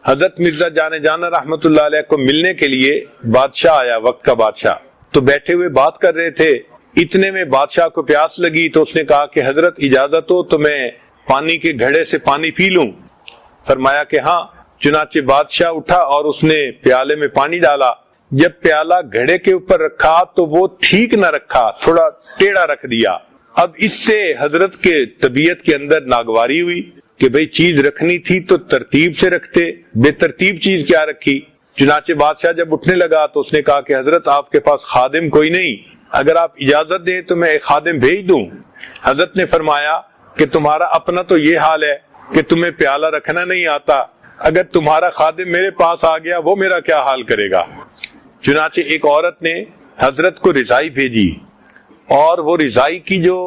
حضرت مرزا جانے جانا رحمت اللہ علیہ کو ملنے کے لیے بادشاہ آیا، وقت کا بادشاہ، تو بیٹھے ہوئے بات کر رہے تھے، اتنے میں بادشاہ کو پیاس لگی تو اس نے کہا کہ حضرت اجازت ہو تو میں پانی کے گھڑے سے پانی پی لوں؟ فرمایا کہ ہاں۔ چنانچہ بادشاہ اٹھا اور اس نے پیالے میں پانی ڈالا، جب پیالہ گھڑے کے اوپر رکھا تو وہ ٹھیک نہ رکھا، تھوڑا ٹیڑھا رکھ دیا۔ اب اس سے حضرت کے طبیعت کے اندر ناگواری ہوئی کہ بھئی چیز رکھنی تھی تو ترتیب سے رکھتے، بے ترتیب چیز کیا رکھی؟ چنانچہ بادشاہ جب اٹھنے لگا تو اس نے کہا کہ حضرت آپ کے پاس خادم کوئی نہیں، اگر آپ اجازت دیں تو میں ایک خادم بھیج دوں؟ حضرت نے فرمایا کہ تمہارا اپنا تو یہ حال ہے کہ تمہیں پیالہ رکھنا نہیں آتا، اگر تمہارا خادم میرے پاس آ گیا وہ میرا کیا حال کرے گا؟ چنانچہ ایک عورت نے حضرت کو رضائی بھیجی، اور وہ رضائی کی جو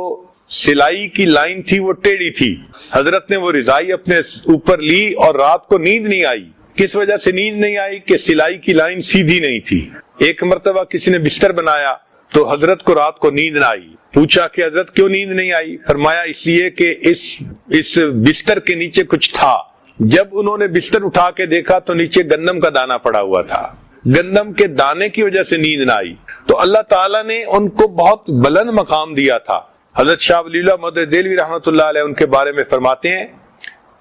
سلائی کی لائن تھی وہ ٹیڑھی تھی۔ حضرت نے وہ رضائی اپنے اوپر لی اور رات کو نیند نہیں آئی۔ کس وجہ سے نیند نہیں آئی؟ کہ سلائی کی لائن سیدھی نہیں تھی۔ ایک مرتبہ کسی نے بستر بنایا تو حضرت کو رات کو نیند نہ آئی۔ پوچھا کہ حضرت کیوں نیند نہیں آئی؟ فرمایا اس لیے کہ اس بستر کے نیچے کچھ تھا۔ جب انہوں نے بستر اٹھا کے دیکھا تو نیچے گندم کا دانہ پڑا ہوا تھا، گندم کے دانے کی وجہ سے نیند نہ آئی۔ تو اللہ تعالیٰ نے ان کو بہت بلند مقام دیا تھا۔ حضرت شاہ ولی اللہ مدد دہلوی رحمۃ اللہ علیہ ان کے بارے میں فرماتے ہیں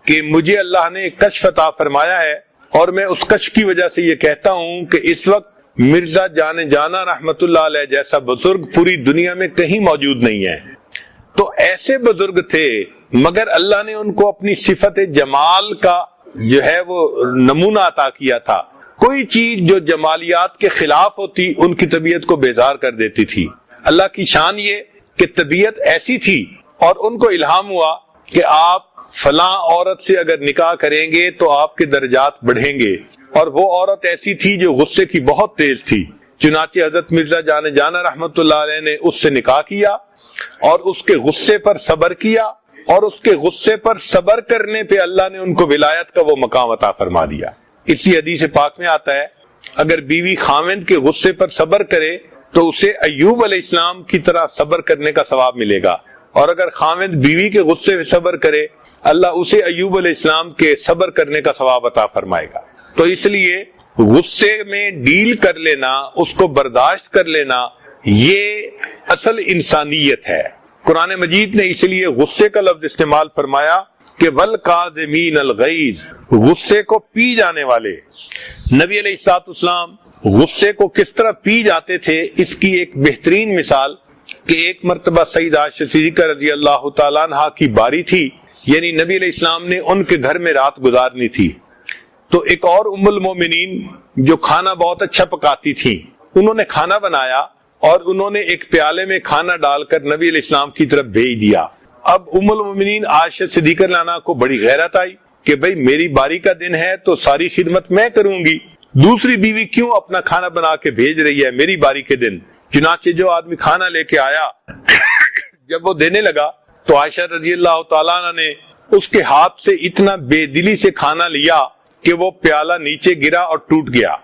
کہ مجھے اللہ نے ایک کشف عطا فرمایا ہے، اور میں اس کشف کی وجہ سے یہ کہتا ہوں کہ اس وقت مرزا جانے جانا رحمت اللہ علیہ جیسا بزرگ پوری دنیا میں کہیں موجود نہیں ہے۔ تو ایسے بزرگ تھے، مگر اللہ نے ان کو اپنی صفت جمال کا جو ہے وہ نمونہ عطا کیا تھا۔ کوئی چیز جو جمالیات کے خلاف ہوتی ان کی طبیعت کو بیزار کر دیتی تھی۔ اللہ کی شان یہ کہ طبیعت ایسی تھی، اور ان کو الہام ہوا کہ آپ فلاں عورت سے اگر نکاح کریں گے تو آپ کے درجات بڑھیں گے، اور وہ عورت ایسی تھی جو غصے کی بہت تیز تھی۔ چنانچہ حضرت مرزا جانے جانا رحمت اللہ علیہ نے اس سے نکاح کیا، اور اس کے غصے پر صبر کیا، اور اس کے غصے پر صبر کرنے پہ اللہ نے ان کو ولایت کا وہ مقام عطا فرما دیا۔ اسی حدیث پاک میں آتا ہے اگر بیوی خاوند کے غصے پر صبر کرے تو اسے ایوب علیہ السلام کی طرح صبر کرنے کا ثواب ملے گا، اور اگر خاوند بیوی کے غصے پہ صبر کرے اللہ اسے ایوب علیہ السلام کے صبر کرنے کا ثواب عطا فرمائے گا۔ تو اس لیے غصے میں ڈیل کر لینا، اس کو برداشت کر لینا، یہ اصل انسانیت ہے۔ قرآن مجید نے اس لیے غصے کا لفظ استعمال فرمایا کہ وَالْقَاذِمِينَ الْغَيْظَ، غصے کو پی جانے والے۔ نبی علیہ الصلوۃ والسلام غصے کو کس طرح پی جاتے تھے، اس کی ایک بہترین مثال کہ ایک مرتبہ سیدہ عائشہ صدیقہ رضی اللہ تعالیٰ عنہا کی باری تھی، یعنی نبی علیہ السلام نے ان کے گھر میں رات گزارنی تھی۔ تو ایک اور ام المومنین جو کھانا بہت اچھا پکاتی تھی، انہوں نے کھانا بنایا اور انہوں نے ایک پیالے میں کھانا ڈال کر نبی علیہ السلام کی طرف بھیج دیا۔ اب ام المومنین عائشہ صدیقہ عنہا کو بڑی غیرت آئی کہ بھئی میری باری کا دن ہے تو ساری خدمت میں کروں گی، دوسری بیوی کیوں اپنا کھانا بنا کے بھیج رہی ہے میری باری کے دن؟ چنانچہ جو آدمی کھانا لے کے آیا جب وہ دینے لگا تو عائشہ رضی اللہ تعالیٰ عنہ نے اس کے ہاتھ سے اتنا بے دلی سے کھانا لیا کہ وہ پیالہ نیچے گرا اور ٹوٹ گیا۔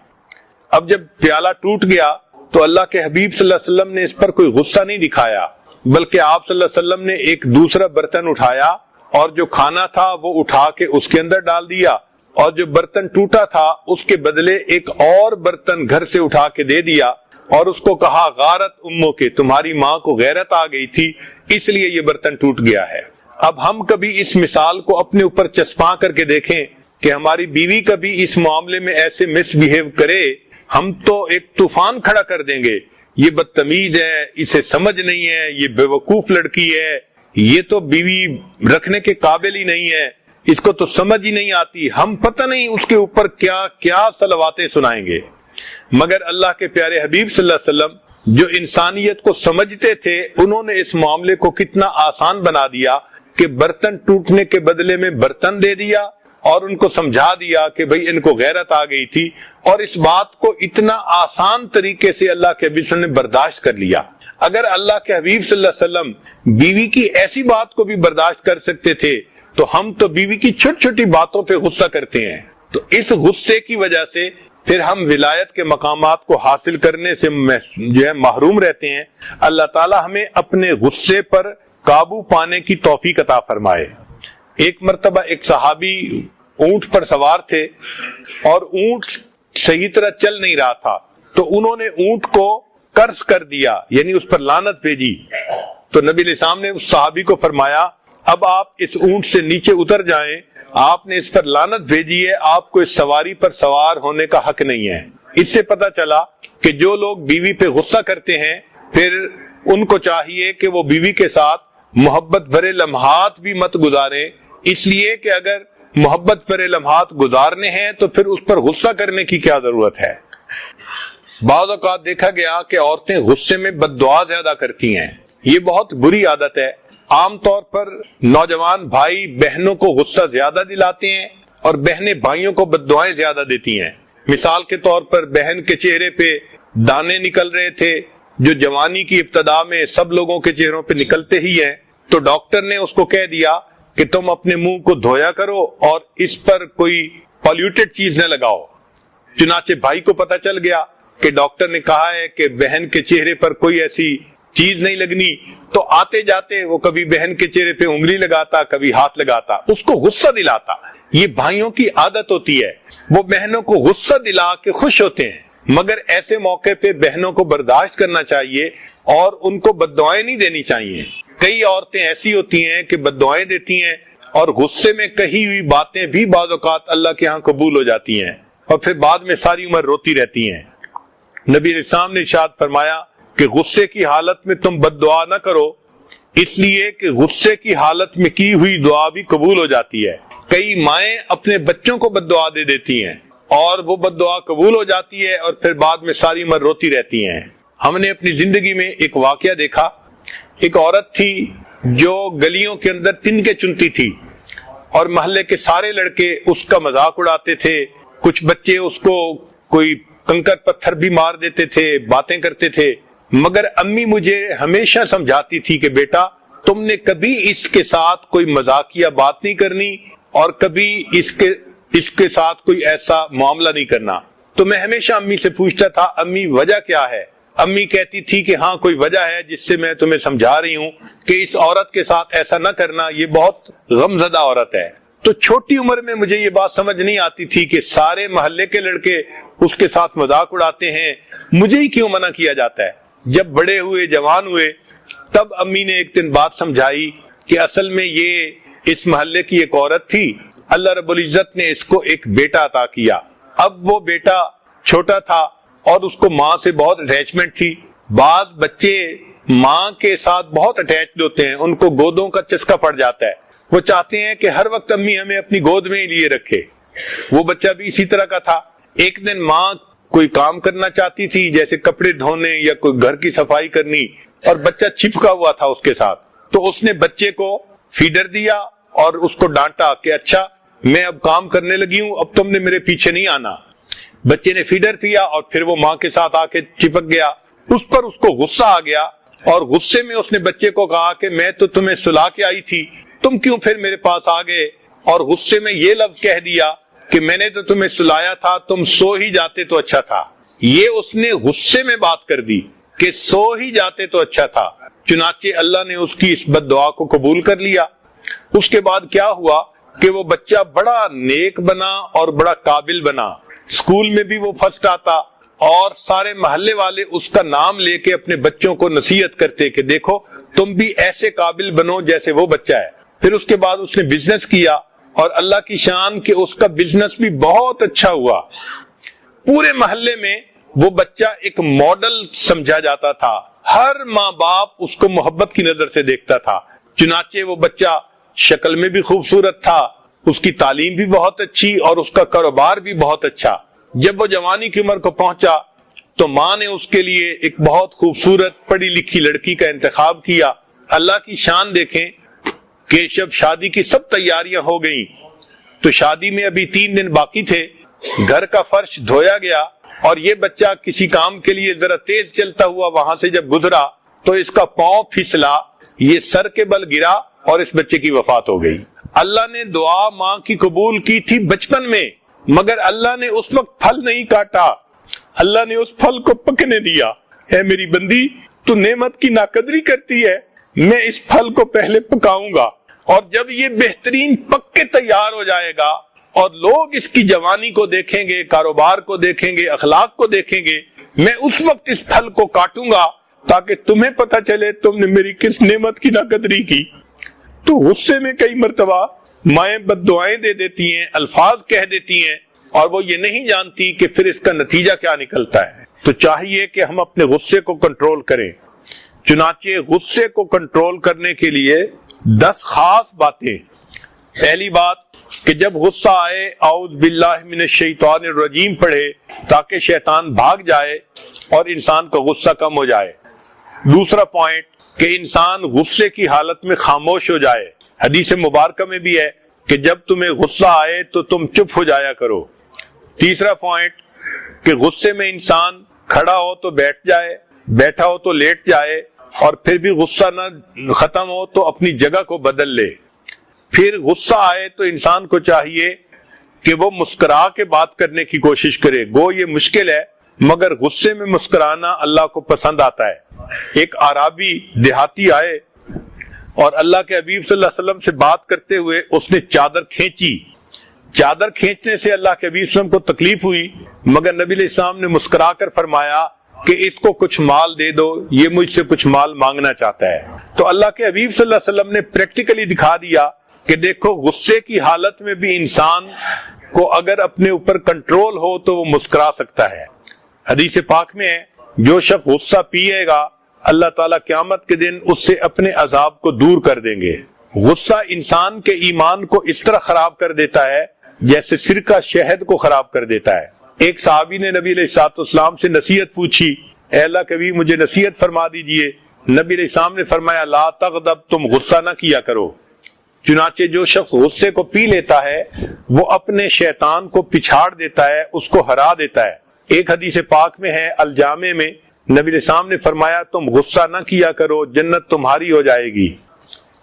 اب جب پیالہ ٹوٹ گیا تو اللہ کے حبیب صلی اللہ علیہ وسلم نے اس پر کوئی غصہ نہیں دکھایا، بلکہ آپ صلی اللہ علیہ وسلم نے ایک دوسرا برتن اٹھایا اور جو کھانا تھا وہ اٹھا کے اس کے اندر ڈال دیا، اور جو برتن ٹوٹا تھا اس کے بدلے ایک اور برتن گھر سے اٹھا کے دے دیا، اور اس کو کہا غارت امو کے، تمہاری ماں کو غیرت آ گئی تھی اس لیے یہ برتن ٹوٹ گیا ہے۔ اب ہم کبھی اس مثال کو اپنے اوپر چسپاں کر کے دیکھیں کہ ہماری بیوی کبھی اس معاملے میں ایسے مس بہیو کرے، ہم تو ایک طوفان کھڑا کر دیں گے، یہ بدتمیز ہے، اسے سمجھ نہیں ہے، یہ بے وقوف لڑکی ہے، یہ تو بیوی رکھنے کے قابل ہی نہیں ہے، اس کو تو سمجھ ہی نہیں آتی، ہم پتہ نہیں اس کے اوپر کیا کیا صلواتیں سنائیں گے۔ مگر اللہ کے پیارے حبیب صلی اللہ علیہ وسلم جو انسانیت کو سمجھتے تھے، انہوں نے اس معاملے کو کتنا آسان بنا دیا کہ برتن ٹوٹنے کے بدلے میں برتن دے دیا، اور ان کو سمجھا دیا کہ بھئی ان کو غیرت آ گئی تھی، اور اس بات کو اتنا آسان طریقے سے اللہ کے حبیب صلی اللہ علیہ وسلم نے برداشت کر لیا۔ اگر اللہ کے حبیب صلی اللہ علیہ وسلم بیوی کی ایسی بات کو بھی برداشت کر سکتے تھے تو ہم تو بیوی کی چھوٹی چھوٹی باتوں پہ غصہ کرتے ہیں۔ تو اس غصے کی وجہ سے پھر ہم ولایت کے مقامات کو حاصل کرنے سے جو ہے محروم رہتے ہیں۔ اللہ تعالی ہمیں اپنے غصے پر قابو پانے کی توفیق عطا فرمائے۔ ایک مرتبہ ایک صحابی اونٹ پر سوار تھے اور اونٹ صحیح طرح چل نہیں رہا تھا، تو انہوں نے اونٹ کو قرض کر دیا، یعنی اس پر لعنت بھیجی۔ تو نبی علیہ السلام نے اس صحابی کو فرمایا اب آپ اس اونٹ سے نیچے اتر جائیں، آپ نے اس پر لعنت بھیجی ہے، آپ کو اس سواری پر سوار ہونے کا حق نہیں ہے۔ اس سے پتہ چلا کہ جو لوگ بیوی پہ غصہ کرتے ہیں پھر ان کو چاہیے کہ وہ بیوی کے ساتھ محبت بھرے لمحات بھی مت گزاریں، اس لیے کہ اگر محبت بھرے لمحات گزارنے ہیں تو پھر اس پر غصہ کرنے کی کیا ضرورت ہے۔ بعض اوقات دیکھا گیا کہ عورتیں غصے میں بد دعا زیادہ کرتی ہیں، یہ بہت بری عادت ہے۔ عام طور پر نوجوان بھائی بہنوں کو غصہ زیادہ دلاتے ہیں اور بہنیں بھائیوں کو بد دعائیں زیادہ دیتی ہیں۔ مثال کے طور پر بہن کے چہرے پہ دانے نکل رہے تھے جو جوانی کی ابتدا میں سب لوگوں کے چہروں پہ نکلتے ہی ہیں، تو ڈاکٹر نے اس کو کہہ دیا کہ تم اپنے منہ کو دھویا کرو اور اس پر کوئی پالیوٹڈ چیز نہ لگاؤ۔ چنانچہ بھائی کو پتہ چل گیا کہ ڈاکٹر نے کہا ہے کہ بہن کے چہرے پر کوئی ایسی چیز نہیں لگنی، تو آتے جاتے وہ کبھی بہن کے چہرے پہ انگلی لگاتا، کبھی ہاتھ لگاتا، اس کو غصہ دلاتا۔ یہ بھائیوں کی عادت ہوتی ہے، وہ بہنوں کو غصہ دلا کے خوش ہوتے ہیں، مگر ایسے موقع پہ بہنوں کو برداشت کرنا چاہیے اور ان کو بد دعائیں نہیں دینی چاہیے۔ کئی عورتیں ایسی ہوتی ہیں کہ بد دعائیں دیتی ہیں اور غصے میں کہی ہوئی باتیں بھی بعض اوقات اللہ کے ہاں قبول ہو جاتی ہیں اور پھر بعد میں ساری عمر روتی رہتی ہیں۔ نبی علیہ السلام نے ارشاد فرمایا کہ غصے کی حالت میں تم بد دعا نہ کرو، اس لیے کہ غصے کی حالت میں کی ہوئی دعا بھی قبول ہو جاتی ہے۔ کئی مائیں اپنے بچوں کو بد دعا دے دیتی ہیں اور وہ بد دعا قبول ہو جاتی ہے اور پھر بعد میں ساری عمر روتی رہتی ہیں۔ ہم نے اپنی زندگی میں ایک واقعہ دیکھا، ایک عورت تھی جو گلیوں کے اندر تنکے چنتی تھی اور محلے کے سارے لڑکے اس کا مذاق اڑاتے تھے، کچھ بچے اس کو کوئی کنکر پتھر بھی مار دیتے تھے، باتیں کرتے تھے، مگر امی مجھے ہمیشہ سمجھاتی تھی کہ بیٹا تم نے کبھی اس کے ساتھ کوئی مذاقیہ بات نہیں کرنی اور کبھی اس کے ساتھ کوئی ایسا معاملہ نہیں کرنا۔ تو میں ہمیشہ امی سے پوچھتا تھا امی وجہ کیا ہے؟ امی کہتی تھی کہ ہاں کوئی وجہ ہے جس سے میں تمہیں سمجھا رہی ہوں کہ اس عورت کے ساتھ ایسا نہ کرنا، یہ بہت غمزدہ عورت ہے۔ تو چھوٹی عمر میں مجھے یہ بات سمجھ نہیں آتی تھی کہ سارے محلے کے لڑکے اس کے ساتھ مذاق اڑاتے ہیں، مجھے ہی کیوں منع کیا جاتا ہے۔ جب بڑے ہوئے، جوان ہوئے، تب امی نے ایک دن بات سمجھائی کہ اصل میں یہ اس محلے کی ایک عورت تھی، اللہ رب العزت نے اس کو ایک بیٹا عطا کیا۔ اب وہ بیٹا چھوٹا تھا اور اس کو ماں سے بہت اٹیچمنٹ تھی۔ بعض بچے ماں کے ساتھ بہت اٹیچڈ ہوتے ہیں، ان کو گودوں کا چسکا پڑ جاتا ہے، وہ چاہتے ہیں کہ ہر وقت امی ہمیں اپنی گود میں ہی لیے رکھے۔ وہ بچہ بھی اسی طرح کا تھا۔ ایک دن ماں کوئی کام کرنا چاہتی تھی جیسے کپڑے دھونے یا کوئی گھر کی صفائی کرنی، اور بچہ چپکا ہوا تھا اس کے ساتھ، تو اس نے بچے کو فیڈر دیا اور اس کو ڈانٹا کہ اچھا میں اب کام کرنے لگی ہوں، اب تم نے میرے پیچھے نہیں آنا۔ بچے نے فیڈر پیا اور پھر وہ ماں کے ساتھ آ کے چپک گیا۔ اس پر اس کو غصہ آ گیا اور غصے میں اس نے بچے کو کہا کہ میں تو تمہیں سلا کے آئی تھی، تم کیوں پھر میرے پاس آ گئے؟ اور غصے میں یہ لفظ کہہ دیا کہ میں نے تو تمہیں سلایا تھا، تم سو ہی جاتے تو اچھا تھا۔ یہ اس نے غصے میں بات کر دی کہ سو ہی جاتے تو اچھا تھا۔ چنانچہ اللہ نے اس کی اس بد دعا کو قبول کر لیا۔ اس کے بعد کیا ہوا کہ وہ بچہ بڑا نیک بنا اور بڑا قابل بنا، اسکول میں بھی وہ فرسٹ آتا اور سارے محلے والے اس کا نام لے کے اپنے بچوں کو نصیحت کرتے کہ دیکھو تم بھی ایسے قابل بنو جیسے وہ بچہ ہے۔ پھر اس کے بعد اس نے بزنس کیا اور اللہ کی شان کہ اس کا بزنس بھی بہت اچھا ہوا۔ پورے محلے میں وہ بچہ ایک ماڈل سمجھا جاتا تھا، ہر ماں باپ اس کو محبت کی نظر سے دیکھتا تھا۔ چنانچہ وہ بچہ شکل میں بھی خوبصورت تھا، اس کی تعلیم بھی بہت اچھی اور اس کا کاروبار بھی بہت اچھا۔ جب وہ جوانی کی عمر کو پہنچا تو ماں نے اس کے لیے ایک بہت خوبصورت پڑھی لکھی لڑکی کا انتخاب کیا۔ اللہ کی شان دیکھیں کہ جب شادی کی سب تیاریاں ہو گئیں تو شادی میں ابھی 3 دن باقی تھے، گھر کا فرش دھویا گیا اور یہ بچہ کسی کام کے لیے ذرا تیز چلتا ہوا وہاں سے جب گزرا تو اس کا پاؤں پھسلا، یہ سر کے بل گرا اور اس بچے کی وفات ہو گئی۔ اللہ نے دعا ماں کی قبول کی تھی بچپن میں، مگر اللہ نے اس وقت پھل نہیں کاٹا، اللہ نے اس پھل کو پکنے دیا۔ اے میری بندی، تو نعمت کی ناقدری کرتی ہے، میں اس پھل کو پہلے پکاؤں گا اور جب یہ بہترین پک کے تیار ہو جائے گا اور لوگ اس کی جوانی کو دیکھیں گے، کاروبار کو دیکھیں گے، اخلاق کو دیکھیں گے، میں اس وقت اس پھل کو کاٹوں گا تاکہ تمہیں پتہ چلے تم نے میری کس نعمت کی ناقدری کی۔ تو غصے میں کئی مرتبہ مائیں بد دعائیں دے دیتی ہیں، الفاظ کہہ دیتی ہیں، اور وہ یہ نہیں جانتی کہ پھر اس کا نتیجہ کیا نکلتا ہے۔ تو چاہیے کہ ہم اپنے غصے کو کنٹرول کریں۔ چنانچہ غصے کو کنٹرول کرنے کے لیے 10 خاص باتیں۔ پہلی بات کہ جب غصہ آئے اعوذ باللہ من الشیطان الرجیم پڑھے تاکہ شیطان بھاگ جائے اور انسان کا غصہ کم ہو جائے۔ دوسرا پوائنٹ کہ انسان غصے کی حالت میں خاموش ہو جائے۔ حدیث مبارکہ میں بھی ہے کہ جب تمہیں غصہ آئے تو تم چپ ہو جایا کرو۔ تیسرا پوائنٹ کہ غصے میں انسان کھڑا ہو تو بیٹھ جائے، بیٹھا ہو تو لیٹ جائے، اور پھر بھی غصہ نہ ختم ہو تو اپنی جگہ کو بدل لے۔ پھر غصہ آئے تو انسان کو چاہیے کہ وہ مسکرا کے بات کرنے کی کوشش کرے۔ گو یہ مشکل ہے مگر غصے میں مسکرانا اللہ کو پسند آتا ہے۔ ایک اعرابی دیہاتی آئے اور اللہ کے حبیب صلی اللہ علیہ وسلم سے بات کرتے ہوئے اس نے چادر کھینچی۔ چادر کھینچنے سے اللہ کے حبیب صلی اللہ علیہ وسلم کو تکلیف ہوئی، مگر نبی علیہ السلام نے مسکرا کر فرمایا کہ اس کو کچھ مال دے دو، یہ مجھ سے کچھ مال مانگنا چاہتا ہے۔ تو اللہ کے حبیب صلی اللہ علیہ وسلم نے پریکٹیکلی دکھا دیا کہ دیکھو غصے کی حالت میں بھی انسان کو اگر اپنے اوپر کنٹرول ہو تو وہ مسکرا سکتا ہے۔ حدیث پاک میں ہے جو شخص غصہ پیے گا اللہ تعالیٰ قیامت کے دن اس سے اپنے عذاب کو دور کر دیں گے۔ غصہ انسان کے ایمان کو اس طرح خراب کر دیتا ہے جیسے سرکہ شہد کو خراب کر دیتا ہے۔ ایک صحابی نے نبی علیہ السلام سے نصیحت پوچھی، اے اللہ کے نبی مجھے نصیحت فرما دیجئے۔ نبی علیہ السلام نے فرمایا لا تغضب، تم غصہ نہ کیا کرو۔ چنانچہ جو شخص غصے کو پی لیتا ہے وہ اپنے شیطان کو پچھاڑ دیتا ہے، اس کو ہرا دیتا ہے۔ ایک حدیث پاک میں ہے الجامع میں نبی علیہ السلام نے فرمایا تم غصہ نہ کیا کرو، جنت تمہاری ہو جائے گی۔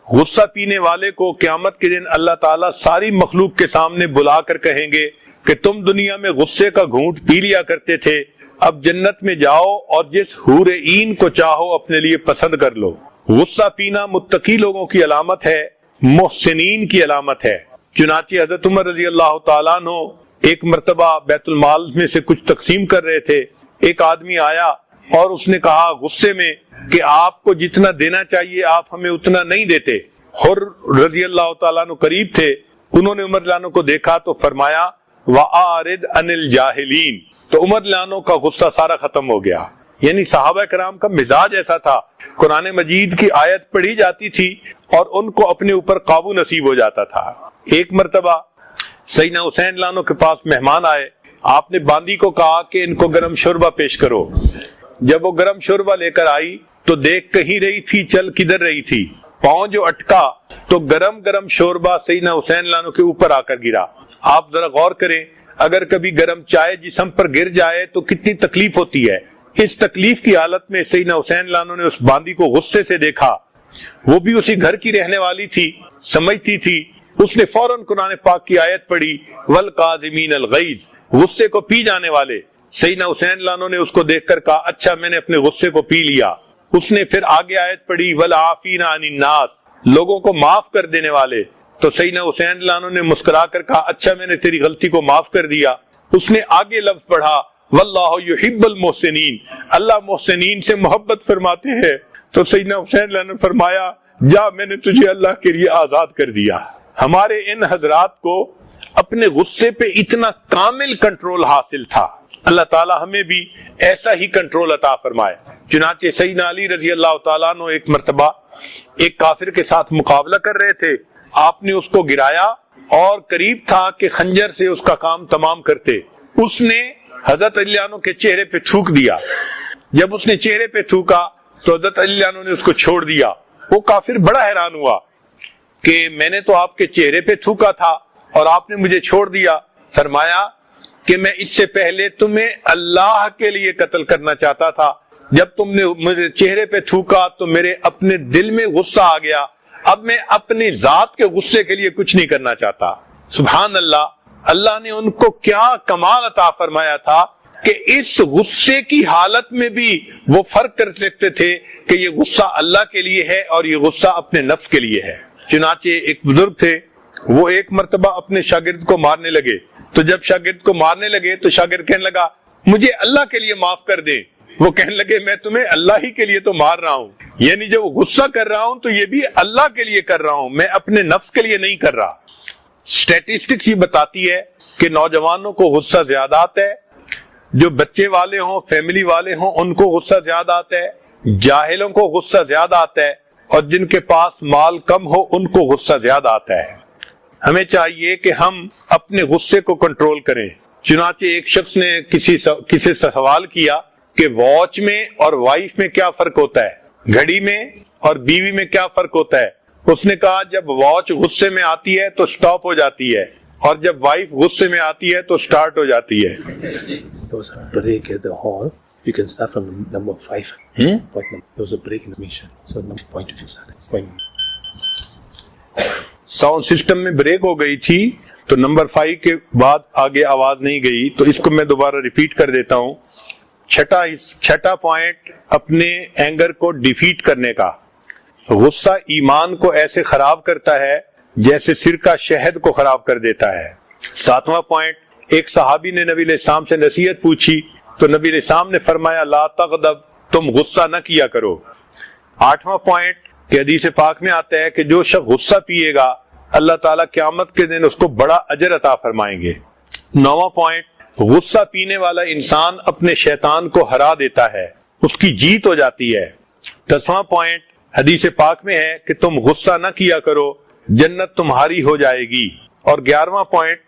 غصہ پینے والے کو قیامت کے دن اللہ تعالیٰ ساری مخلوق کے سامنے بلا کر کہیں گے کہ تم دنیا میں غصے کا گھونٹ پی لیا کرتے تھے، اب جنت میں جاؤ اور جس حور عین کو چاہو اپنے لیے پسند کر لو۔ غصہ پینا متقی لوگوں کی علامت ہے، محسنین کی علامت ہے۔ چنانچہ حضرت عمر رضی اللہ تعالیٰ عنہ ایک مرتبہ بیت المال میں سے کچھ تقسیم کر رہے تھے۔ ایک آدمی آیا اور اس نے کہا غصے میں کہ آپ کو جتنا دینا چاہیے آپ ہمیں اتنا نہیں دیتے۔ حر رضی اللہ تعالیٰ عنہ قریب تھے، انہوں نے عمر عنہ کو دیکھا تو فرمایا وَأَعْرِضْ عَنِ الْجَاهِلِينَ، تو عمر عنہ کا غصہ سارا ختم ہو گیا۔ یعنی صحابہ کرام کا مزاج ایسا تھا، قرآن مجید کی آیت پڑھی جاتی تھی اور ان کو اپنے اوپر قابو نصیب ہو جاتا تھا۔ ایک مرتبہ سیدنا حسین عنہ کے پاس مہمان آئے، آپ نے باندی کو کہا کہ ان کو گرم شوربہ پیش کرو۔ جب وہ گرم شوربہ لے کر آئی تو دیکھ کہیں رہی تھی چل کدھر رہی تھی، پاؤں جو اٹکا تو گرم گرم شوربہ سیدنا حسین عنہ کے اوپر آ کر گرا۔ آپ ذرا غور کریں، اگر کبھی گرم چائے جسم پر گر جائے تو کتنی تکلیف ہوتی ہے۔ اس تکلیف کی حالت میں سیدنا حسین عنہ نے اس باندی کو غصے سے دیکھا، وہ بھی اسی گھر کی رہنے والی تھی، سمجھتی تھی، اس نے فوراً قرآن پاک کی آیت پڑھی والقاظمین الغیظ، غصے کو پی جانے والے۔ سیدنا حسین عنہ نے اس کو دیکھ کر کہا اچھا میں نے اپنے غصے کو پی لیا۔ اس نے پھر آگے آیت پڑھی والعافین عن الناس، لوگوں کو معاف کر دینے والے۔ تو سیدنا حسین عنہ نے مسکرا کر کہا اچھا میں نے تیری غلطی کو معاف کر دیا۔ اس نے آگے لفظ پڑھا واللہ یحب المحسنین، اللہ محسنین سے محبت فرماتے ہیں۔ تو سیدنا حسین عنہ نے فرمایا جا میں نے تجھے اللہ کے لیے آزاد کر دیا۔ ہمارے ان حضرات کو اپنے غصے پہ اتنا کامل کنٹرول حاصل تھا، اللہ تعالی ہمیں بھی ایسا ہی کنٹرول عطا فرمائے۔ چنانچہ سیدنا علی رضی اللہ تعالیٰ عنہ ایک مرتبہ ایک کافر کے ساتھ مقابلہ کر رہے تھے، آپ نے اس کو گرایا اور قریب تھا کہ خنجر سے اس کا کام تمام کرتے۔ اس نے حضرت علی عنہ کے چہرے پہ تھوک دیا۔ جب اس نے چہرے پہ تھوکا تو حضرت علی عنہ نے اس کو چھوڑ دیا۔ وہ کافر بڑا حیران ہوا کہ میں نے تو آپ کے چہرے پہ تھوکا تھا اور آپ نے مجھے چھوڑ دیا۔ فرمایا کہ میں اس سے پہلے تمہیں اللہ کے لیے قتل کرنا چاہتا تھا، جب تم نے مجھے چہرے پہ تھوکا تو میرے اپنے دل میں غصہ آ گیا، اب میں اپنی ذات کے غصے کے لیے کچھ نہیں کرنا چاہتا۔ سبحان اللہ، اللہ نے ان کو کیا کمال عطا فرمایا تھا کہ اس غصے کی حالت میں بھی وہ فرق کر سکتے تھے کہ یہ غصہ اللہ کے لیے ہے اور یہ غصہ اپنے نفس کے لیے ہے۔ چنانچہ ایک بزرگ تھے وہ ایک مرتبہ اپنے شاگرد کو مارنے لگے، تو جب شاگرد کو مارنے لگے تو شاگرد کہنے لگا مجھے اللہ کے لیے معاف کر دیں، وہ کہنے لگے میں تمہیں اللہ ہی کے لیے تو مار رہا ہوں، یعنی جو غصہ کر رہا ہوں تو یہ بھی اللہ کے لیے کر رہا ہوں، میں اپنے نفس کے لیے نہیں کر رہا۔ اسٹیٹسٹکس یہ بتاتی ہے کہ نوجوانوں کو غصہ زیادہ آتا ہے، جو بچے والے ہوں، فیملی والے ہوں، ان کو غصہ زیادہ آتا ہے، جاہلوں کو غصہ زیادہ آتا ہے، اور جن کے پاس مال کم ہو ان کو غصہ زیادہ آتا ہے۔ ہمیں چاہیے کہ ہم اپنے غصے کو کنٹرول کریں۔ چنانچہ ایک شخص نے کسی سے سوال کیا کہ واچ میں اور وائف میں کیا فرق ہوتا ہے، گھڑی میں اور بیوی میں کیا فرق ہوتا ہے؟ اس نے کہا جب واچ غصے میں آتی ہے تو سٹاپ ہو جاتی ہے، اور جب وائف غصے میں آتی ہے تو سٹارٹ ہو جاتی ہے۔ There was a break at the hall. You can start from number 5. Point number. There was a break in the mission. So number point you can start. Point. Sound system میں break ہو گئی تھی تو number 5 کے بعد آگے آواز نہیں گئی، تو اس کو میں دوبارہ ریپیٹ کر دیتا ہوں۔ چھٹا پوائنٹ اپنے اینگر کو ڈیفیٹ کرنے کا۔ غصہ ایمان کو ایسے خراب کرتا ہے جیسے سرکہ شہد کو خراب کر دیتا ہے۔ 7واں پوائنٹ، ایک صحابی نے نبی علیہ السلام سے نصیحت پوچھی تو نبی علیہ السلام نے فرمایا لا تغضب، تم غصہ نہ کیا کرو۔ 8واں پوائنٹ کہ حدیث پاک میں آتا ہے کہ جو شخص غصہ پیے گا اللہ تعالیٰ قیامت کے دن اس کو بڑا اجر عطا فرمائیں گے۔ 9واں پوائنٹ، غصہ پینے والا انسان اپنے شیطان کو ہرا دیتا ہے، اس کی جیت ہو جاتی ہے۔ 10واں پوائنٹ حدیث پاک میں ہے کہ تم غصہ نہ کیا کرو، جنت تمہاری ہو جائے گی۔ اور 11واں پوائنٹ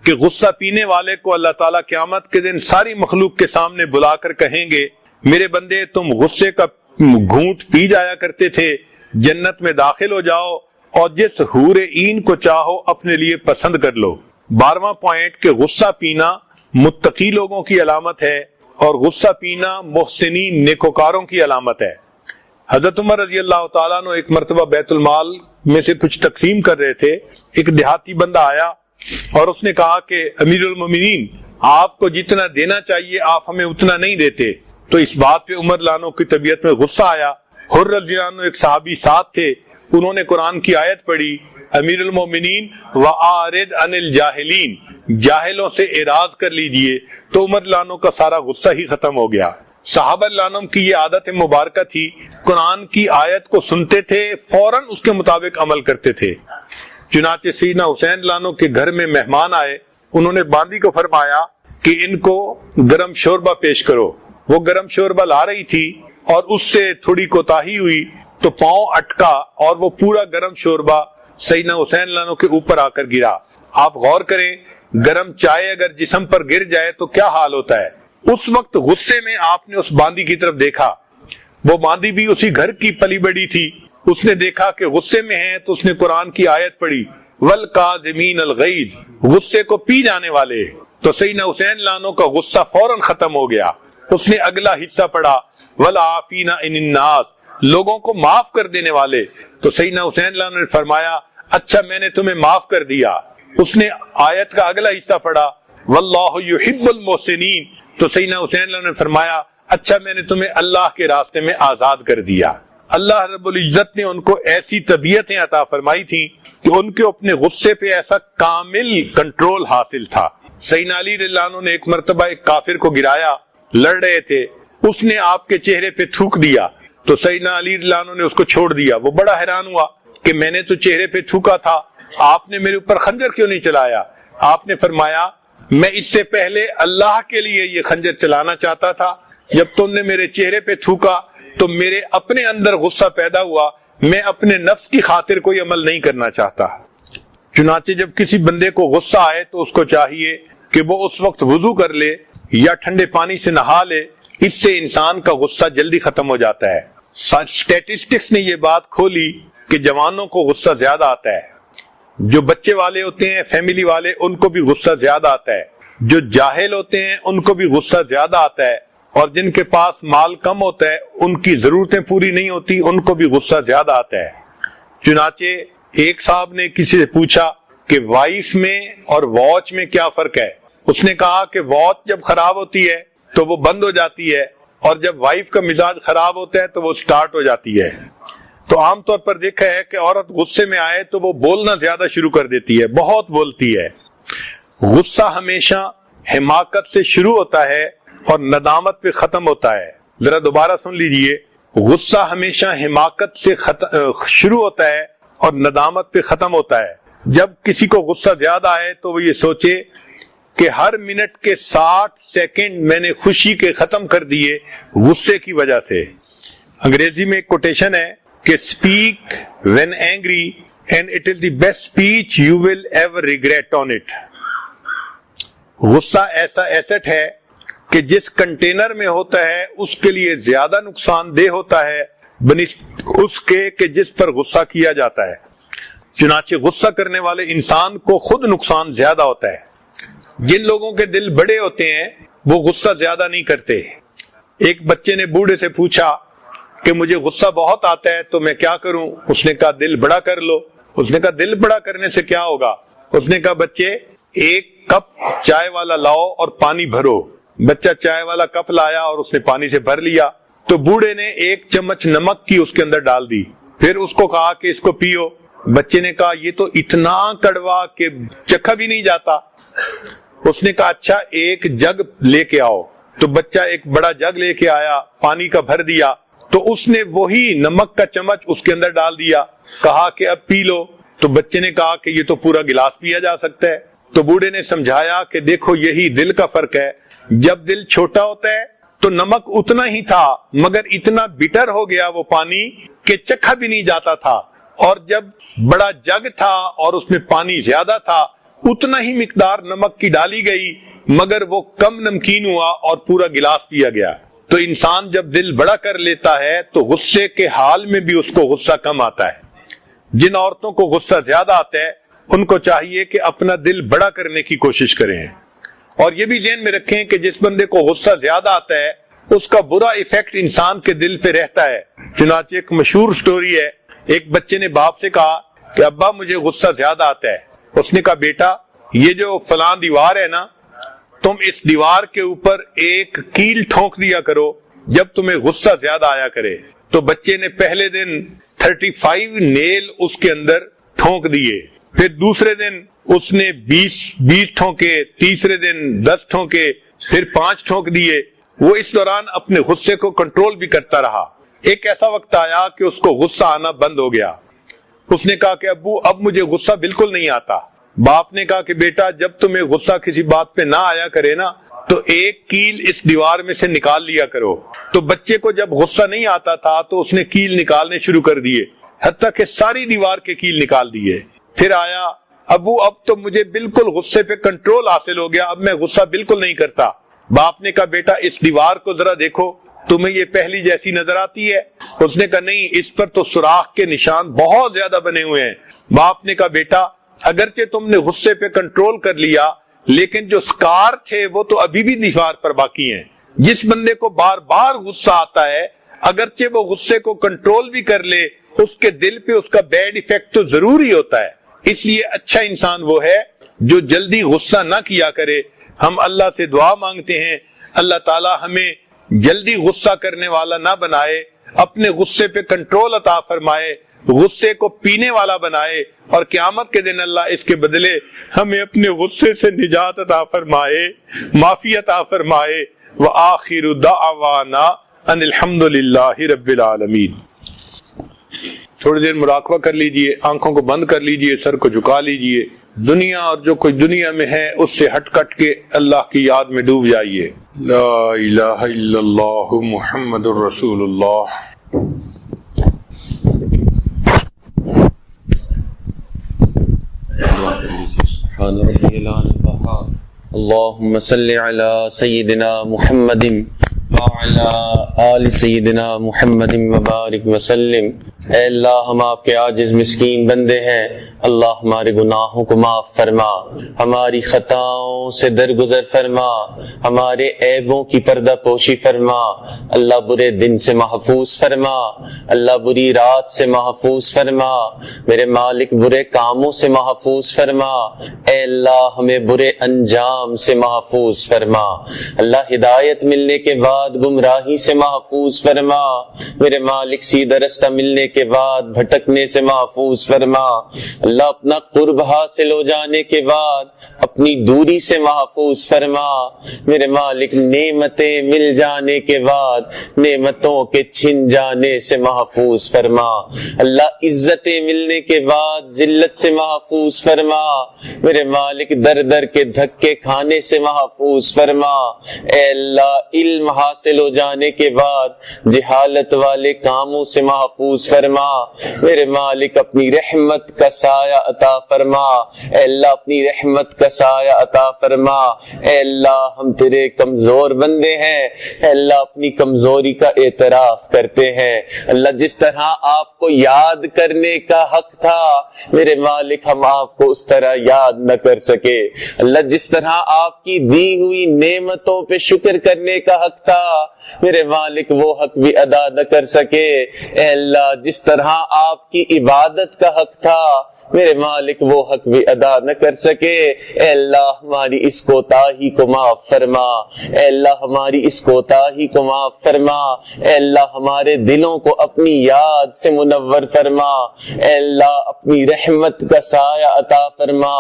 کہ غصہ پینے والے کو اللہ تعالیٰ قیامت کے دن ساری مخلوق کے سامنے بلا کر کہیں گے میرے بندے تم غصے کا گھونٹ پی جایا کرتے تھے، جنت میں داخل ہو جاؤ اور جس حور عین کو چاہو اپنے لیے پسند کر لو۔ 12واں پوائنٹ کہ غصہ پینا متقی لوگوں کی علامت ہے اور غصہ پینا محسنین نیکوکاروں کی علامت ہے۔ حضرت عمر رضی اللہ تعالیٰ عنہ ایک مرتبہ بیت المال میں سے کچھ تقسیم کر رہے تھے، ایک دیہاتی بندہ آیا اور اس نے کہا کہ امیر المومنین آپ کو جتنا دینا چاہیے آپ ہمیں اتنا نہیں دیتے، تو اس بات پہ عمر لانو کی طبیعت میں غصہ آیا۔ حر رضی اللہ عنہ ایک صحابی ساتھ تھے، انہوں نے قرآن کی آیت پڑھی امیر المومنین وَأَعْرِضْ عَنِ الْجَاهِلِينَ، جاہلوں سے اعراض کر لیجئے، تو عمر لانو کا سارا غصہ ہی ختم ہو گیا۔ صحابہ لانم کی یہ عادت مبارکہ تھی، قرآن کی آیت کو سنتے تھے فوراً اس کے مطابق عمل کرتے تھے۔ چنانچہ سیدنا حسین لانو کے گھر میں مہمان آئے، انہوں نے باندی کو فرمایا کہ ان کو گرم شوربہ پیش کرو۔ وہ گرم شوربہ لا رہی تھی اور اس سے تھوڑی کوتاہی ہوئی تو پاؤں اٹکا اور وہ پورا گرم شوربہ سیدنا حسین لانو کے اوپر آ کر گرا۔ آپ غور کریں گرم چائے اگر جسم پر گر جائے تو کیا حال ہوتا ہے۔ اس وقت غصے میں آپ نے اس باندی کی طرف دیکھا، وہ باندی بھی اسی گھر کی پلی بڑی تھی، اس نے دیکھا کہ غصے میں ہے تو اس نے قرآن کی آیت پڑھی وَالْقَاذِمِينَ الْغَيْظَ، غصے کو پی جانے والے، تو سیدنا حسین لانو کا غصہ فوراً ختم ہو گیا۔ اس نے اگلا حصہ پڑھا وَالْعَافِينَ عَنِ النَّاسِ، لوگوں کو معاف کر دینے والے، تو سیدنا حسین لانو نے فرمایا اچھا میں نے تمہیں معاف کر دیا۔ اس نے آیت کا اگلا حصہ پڑھا وَاللَّهُ يُحِبُّ الْمُحْسِنِينَ، تو سیدنا حسین لانو نے فرمایا اچھا میں نے تمہیں اللہ کے راستے میں آزاد کر دیا۔ اللہ رب العزت نے ان کو ایسی طبیعتیں عطا فرمائی تھی کہ ان کے اپنے غصے پہ ایسا کامل کنٹرول حاصل تھا۔ سیدنا علی رضی اللہ عنہ نے ایک مرتبہ ایک کافر کو گرایا، لڑ رہے تھے، اس نے آپ کے چہرے پہ تھوک دیا تو سیدنا علی رضی اللہ عنہ نے اس کو چھوڑ دیا۔ وہ بڑا حیران ہوا کہ میں نے تو چہرے پہ تھوکا تھا، آپ نے میرے اوپر خنجر کیوں نہیں چلایا؟ آپ نے فرمایا میں اس سے پہلے اللہ کے لیے یہ خنجر چلانا چاہتا تھا، جب تم نے میرے چہرے پہ تھوکا تو میرے اپنے اندر غصہ پیدا ہوا، میں اپنے نفس کی خاطر کوئی عمل نہیں کرنا چاہتا۔ چنانچہ جب کسی بندے کو غصہ آئے تو اس کو چاہیے کہ وہ اس وقت وضو کر لے یا ٹھنڈے پانی سے نہا لے، اس سے انسان کا غصہ جلدی ختم ہو جاتا ہے۔ اسٹیٹسٹکس نے یہ بات کھولی کہ جوانوں کو غصہ زیادہ آتا ہے، جو بچے والے ہوتے ہیں فیملی والے ان کو بھی غصہ زیادہ آتا ہے، جو جاہل ہوتے ہیں ان کو بھی غصہ زیادہ آتا ہے، اور جن کے پاس مال کم ہوتا ہے ان کی ضرورتیں پوری نہیں ہوتی ان کو بھی غصہ زیادہ آتا ہے۔ چنانچہ ایک صاحب نے کسی سے پوچھا کہ وائف میں اور واچ میں کیا فرق ہے؟ اس نے کہا کہ واچ جب خراب ہوتی ہے تو وہ بند ہو جاتی ہے اور جب وائف کا مزاج خراب ہوتا ہے تو وہ سٹارٹ ہو جاتی ہے۔ تو عام طور پر دیکھا ہے کہ عورت غصے میں آئے تو وہ بولنا زیادہ شروع کر دیتی ہے، بہت بولتی ہے۔ غصہ ہمیشہ حماقت سے شروع ہوتا ہے اور ندامت پہ ختم ہوتا ہے۔ ذرا دوبارہ سن لیجئے، غصہ ہمیشہ حماقت سے شروع ہوتا ہے اور ندامت پہ ختم ہوتا ہے۔ جب کسی کو غصہ زیادہ آئے تو وہ یہ سوچے کہ ہر منٹ کے 60 سیکنڈ میں نے خوشی کے ختم کر دیے غصے کی وجہ سے۔ انگریزی میں ایک کوٹیشن ہے کہ speak when angry and it is the best speech you will ever regret on it۔ غصہ ایسا ایسٹ ہے کہ جس کنٹینر میں ہوتا ہے اس کے لیے زیادہ نقصان دہ ہوتا ہے بنسبت اس کے کہ جس پر غصہ کیا جاتا ہے۔ چنانچہ غصہ کرنے والے انسان کو خود نقصان زیادہ ہوتا ہے۔ جن لوگوں کے دل بڑے ہوتے ہیں وہ غصہ زیادہ نہیں کرتے۔ ایک بچے نے بوڑھے سے پوچھا کہ مجھے غصہ بہت آتا ہے تو میں کیا کروں؟ اس نے کہا دل بڑا کر لو۔ اس نے کہا دل بڑا کرنے سے کیا ہوگا؟ اس نے کہا بچے ایک کپ چائے والا لاؤ اور پانی بھرو۔ بچہ چائے والا کپ لایا اور اس نے پانی سے بھر لیا، تو بوڑھے نے 1 چمچ نمک کی اس کے اندر ڈال دی، پھر اس کو کہا کہ اس کو پیو۔ بچے نے کہا یہ تو اتنا کڑوا کہ چکھا بھی نہیں جاتا۔ اس نے کہا اچھا ایک جگ لے کے آؤ، تو بچہ ایک بڑا جگ لے کے آیا، پانی کا بھر دیا، تو اس نے وہی نمک کا چمچ اس کے اندر ڈال دیا، کہا کہ اب پی لو۔ تو بچے نے کہا کہ یہ تو پورا گلاس پیا جا سکتا ہے۔ تو بوڑھے نے سمجھایا کہ دیکھو یہی دل کا فرق ہے، جب دل چھوٹا ہوتا ہے تو نمک اتنا ہی تھا مگر اتنا بیٹر ہو گیا وہ پانی کہ چکھا بھی نہیں جاتا تھا، اور جب بڑا جگ تھا اور اس میں پانی زیادہ تھا اتنا ہی مقدار نمک کی ڈالی گئی مگر وہ کم نمکین ہوا اور پورا گلاس پیا گیا۔ تو انسان جب دل بڑا کر لیتا ہے تو غصے کے حال میں بھی اس کو غصہ کم آتا ہے۔ جن عورتوں کو غصہ زیادہ آتا ہے ان کو چاہیے کہ اپنا دل بڑا کرنے کی کوشش کریں، اور یہ بھی ذہن میں رکھیں کہ جس بندے کو غصہ زیادہ آتا ہے اس کا برا ایفیکٹ انسان کے دل پہ رہتا ہے۔ چنانچہ ایک مشہور سٹوری ہے، ایک بچے نے باپ سے کہا کہ ابا مجھے غصہ زیادہ آتا ہے۔ اس نے کہا بیٹا یہ جو فلاں دیوار ہے نا، تم اس دیوار کے اوپر ایک کیل ٹھونک دیا کرو جب تمہیں غصہ زیادہ آیا کرے۔ تو بچے نے پہلے دن 35 نیل اس کے اندر ٹھونک دیے، پھر دوسرے دن اس نے 20 ٹھونکے، تیسرے دن 10 ٹھونکے، پھر 5 ٹھونک دیے۔ وہ اس دوران اپنے غصے کو کنٹرول بھی کرتا رہا۔ ایک ایسا وقت آیا کہ اس کو غصہ آنا بند ہو گیا۔ اس نے کہا کہ ابو اب مجھے غصہ بالکل نہیں آتا۔ باپ نے کہا کہ بیٹا جب تمہیں غصہ کسی بات پہ نہ آیا کرے نا تو ایک کیل اس دیوار میں سے نکال لیا کرو۔ تو بچے کو جب غصہ نہیں آتا تھا تو اس نے کیل نکالنے شروع کر دیے، حتیٰ کہ ساری دیوار کے کیل نکال دیے۔ پھر آیا ابو اب تو مجھے بالکل غصے پہ کنٹرول حاصل ہو گیا، اب میں غصہ بالکل نہیں کرتا۔ باپ نے کہا بیٹا اس دیوار کو ذرا دیکھو، تمہیں یہ پہلی جیسی نظر آتی ہے؟ اس نے کہا نہیں، اس پر تو سوراخ کے نشان بہت زیادہ بنے ہوئے ہیں۔ باپ نے کہا بیٹا اگرچہ تم نے غصے پہ کنٹرول کر لیا لیکن جو سکار تھے وہ تو ابھی بھی دیوار پر باقی ہیں۔ جس بندے کو بار بار غصہ آتا ہے اگرچہ وہ غصے کو کنٹرول بھی کر لے اس کے دل پہ اس کا بیڈ ایفیکٹ تو ضرور ہی ہوتا ہے۔ اس لیے اچھا انسان وہ ہے جو جلدی غصہ نہ کیا کرے۔ ہم اللہ سے دعا مانگتے ہیں اللہ تعالی ہمیں جلدی غصہ کرنے والا نہ بنائے، اپنے غصے پہ کنٹرول عطا فرمائے، غصے کو پینے والا بنائے، اور قیامت کے دن اللہ اس کے بدلے ہمیں اپنے غصے سے نجات عطا فرمائے، معافی عطا فرمائے۔ وآخر دعوانا ان الحمد للہ رب العالمین۔ تھوڑی دیر مراقبہ کر لیجئے، آنکھوں کو بند کر لیجئے، سر کو جھکا لیجئے، دنیا اور جو کوئی دنیا میں ہے اس سے ہٹ کٹ کے اللہ کی یاد میں ڈوب جائیے۔ لا الہ الا اللہ محمد الرسول اللہ۔ سبحان ربی العظیم۔ اللهم صل علی سیدنا محمد وعلی آل سیدنا محمد وبارک وسلم۔ اے اللہ ہم آپ کے عاجز مسکین بندے ہیں، اللہ ہمارے گناہوں کو معاف فرما، ہماری خطاؤں سے درگزر فرما، ہمارے عیبوں کی پردہ پوشی فرما، اللہ برے دن سے محفوظ فرما، اللہ بری رات سے محفوظ فرما، میرے مالک برے کاموں سے محفوظ فرما، اے اللہ ہمیں برے انجام سے محفوظ فرما، اللہ ہدایت ملنے کے بعد گمراہی سے محفوظ فرما، میرے مالک سیدھا رستہ ملنے کے بعد بھٹکنے سے محفوظ فرما، اللہ اپنا قرب حاصل ہو جانے کے بعد اپنی دوری سے محفوظ فرما، میرے مالک نعمتیں مل جانے کے بعد نعمتوں کے چھن جانے سے محفوظ فرما، اللہ عزتیں ملنے کے بعد ذلت سے محفوظ فرما، میرے مالک در در کے دھکے کھانے سے محفوظ فرما، اے اللہ علم حاصل ہو جانے کے بعد جہالت والے کاموں سے محفوظ فرما، میرے مالک اپنی رحمت کا سایہ عطا فرما، اے اللہ اپنی رحمت کا سایہ عطا فرما، اے اللہ ہم تیرے کمزور بندے ہیں، اے اللہ اپنی کمزوری کا اعتراف کرتے ہیں، اللہ جس طرح آپ کو یاد کرنے کا حق تھا میرے مالک ہم آپ کو اس طرح یاد نہ کر سکے، اللہ جس طرح آپ کی دی ہوئی نعمتوں پہ شکر کرنے کا حق تھا میرے مالک وہ حق بھی ادا نہ کر سکے، اے اللہ جس طرح آپ کی عبادت کا حق تھا میرے مالک وہ حق بھی ادا نہ کر سکے، اے اللہ ہماری اس کوتاہی کو معاف فرما، اے اللہ ہماری اس کوتاہی کو معاف فرما، اے اللہ ہمارے دلوں کو اپنی یاد سے منور فرما، اے اللہ اپنی رحمت کا سایہ عطا فرما،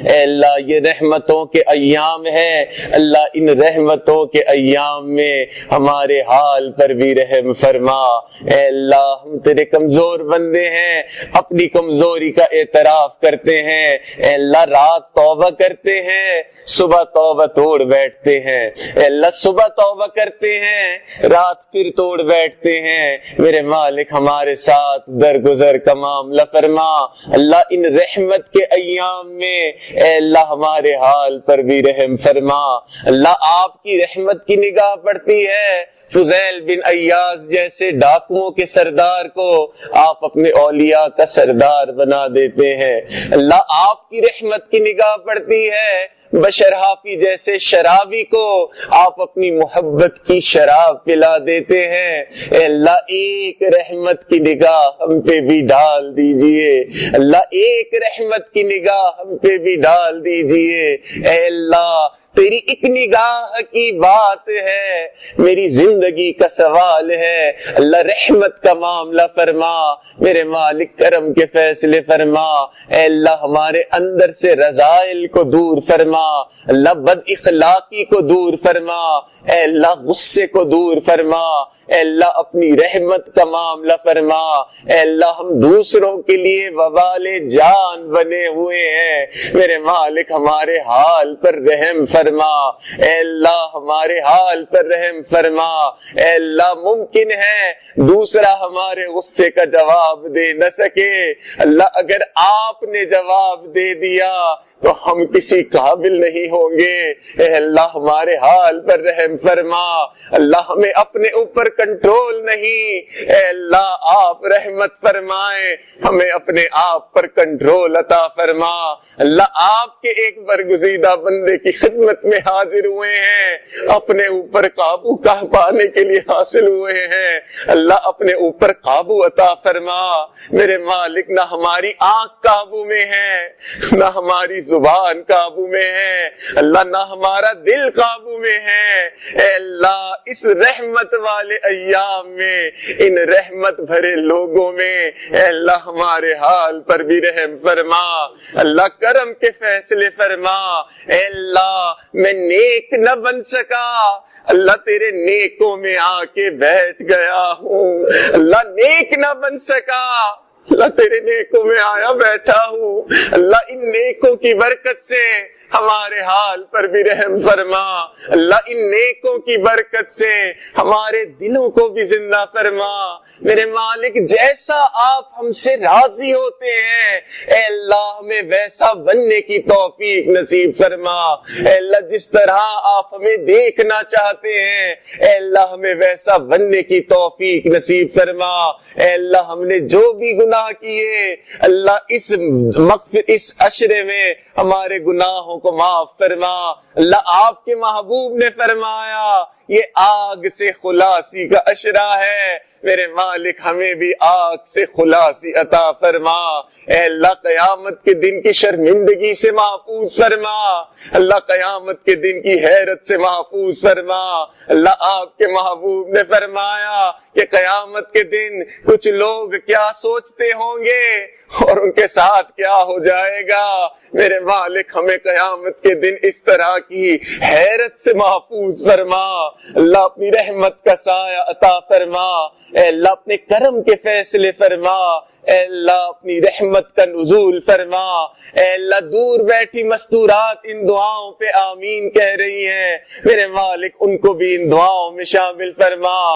اے اللہ یہ رحمتوں کے ایام ہیں، اللہ ان رحمتوں کے ایام میں ہمارے حال پر بھی رحم فرما، اے اللہ ہم تیرے کمزور بندے ہیں، اپنی کمزوری کا اعتراف کرتے ہیں، اے اللہ رات توبہ کرتے ہیں صبح توبہ توڑ بیٹھتے ہیں، اے اللہ صبح توبہ کرتے ہیں رات پھر توڑ بیٹھتے ہیں، میرے مالک ہمارے ساتھ درگزر کا معاملہ فرما، اللہ ان رحمت کے ایام میں اے اللہ ہمارے حال پر بھی رحم فرما، اللہ آپ کی رحمت کی نگاہ پڑتی ہے فضیل بن ایاز جیسے ڈاکوؤں کے سردار کو آپ اپنے اولیاء کا سردار بنا دیتے ہیں، اللہ آپ کی رحمت کی نگاہ پڑتی ہے بشر حافی جیسے شرابی کو آپ اپنی محبت کی شراب پلا دیتے ہیں، اے اللہ ایک رحمت کی نگاہ ہم پہ بھی ڈال دیجئے، اللہ ایک رحمت کی نگاہ ہم پہ بھی ڈال دیجئے، اے اللہ تیری ایک نگاہ کی بات ہے، میری زندگی کا سوال ہے، اللہ رحمت کا معاملہ فرما، میرے مالک کرم کے فیصلے فرما، اے اللہ ہمارے اندر سے رذائل کو دور فرما، اللہ بد اخلاقی کو دور فرما، اے اللہ غصے کو دور فرما، اے اللہ اپنی رحمت کا معاملہ فرما، اے اللہ ہم دوسروں کے لیے وبال جان بنے ہوئے ہیں، میرے مالک ہمارے حال پر رحم فرما، اے اللہ ہمارے حال پر رحم فرما، اے اللہ ممکن ہے دوسرا ہمارے غصے کا جواب دے نہ سکے، اللہ اگر آپ نے جواب دے دیا تو ہم کسی قابل نہیں ہوں گے، اے اللہ ہمارے حال پر رحم فرما، اللہ ہمیں اپنے اوپر کنٹرول نہیں، اے اللہ آپ رحمت فرمائیں، ہمیں اپنے آپ پر کنٹرول عطا فرما، اللہ آپ کے ایک برگزیدہ بندے کی خدمت میں حاضر ہوئے ہیں، اپنے اوپر قابو پانے کے لیے حاصل ہوئے ہیں، اللہ اپنے اوپر قابو عطا فرما، میرے مالک نہ ہماری آنکھ قابو میں ہے نہ ہماری زبان قابو میں ہے، اللہ نہ ہمارا دل قابو میں ہے، اے اللہ اس رحمت والے ایام میں ان رحمت بھرے لوگوں میں اے اللہ ہمارے حال پر بھی رحم فرما، اللہ کرم کے فیصلے فرما، اے اللہ میں نیک نہ بن سکا، اللہ تیرے نیکوں میں آ کے بیٹھ گیا ہوں، اللہ نیک نہ بن سکا، اللہ تیرے نیکوں میں آیا بیٹھا ہوں، اللہ ان نیکوں کی برکت سے ہمارے حال پر بھی رحم فرما، اللہ ان نیکوں کی برکت سے ہمارے دلوں کو بھی زندہ فرما، میرے مالک جیسا آپ ہم سے راضی ہوتے ہیں اے اللہ ہمیں ویسا بننے کی توفیق نصیب فرما، اے اللہ جس طرح آپ ہمیں دیکھنا چاہتے ہیں اے اللہ ہمیں ویسا بننے کی توفیق نصیب فرما، اے اللہ ہم نے جو بھی گناہ کیے اللہ اس عشرے میں ہمارے گناہوں کو معاف فرما، اللہ آپ کے محبوب نے فرمایا یہ آگ سے خلاصی کا عشرہ ہے، میرے مالک ہمیں بھی آگ سے خلاصی عطا فرما، اے اللہ قیامت کے دن کی شرمندگی سے محفوظ فرما، اللہ قیامت کے دن کی حیرت سے محفوظ فرما۔ اللہ آپ کے محبوب نے فرمایا کہ قیامت کے دن کچھ لوگ کیا سوچتے ہوں گے اور ان کے ساتھ کیا ہو جائے گا۔ میرے مالک ہمیں قیامت کے دن اس طرح کی حیرت سے محفوظ فرما، اللہ اپنی رحمت کا سایہ عطا فرما، اے اللہ اپنے کرم کے فیصلے فرما، اے اللہ اپنی رحمت کا نزول فرما، اے اللہ دور بیٹھی مستورات ان دعاؤں پہ آمین کہہ رہی ہیں، میرے مالک ان کو بھی ان دعاؤں میں شامل فرما۔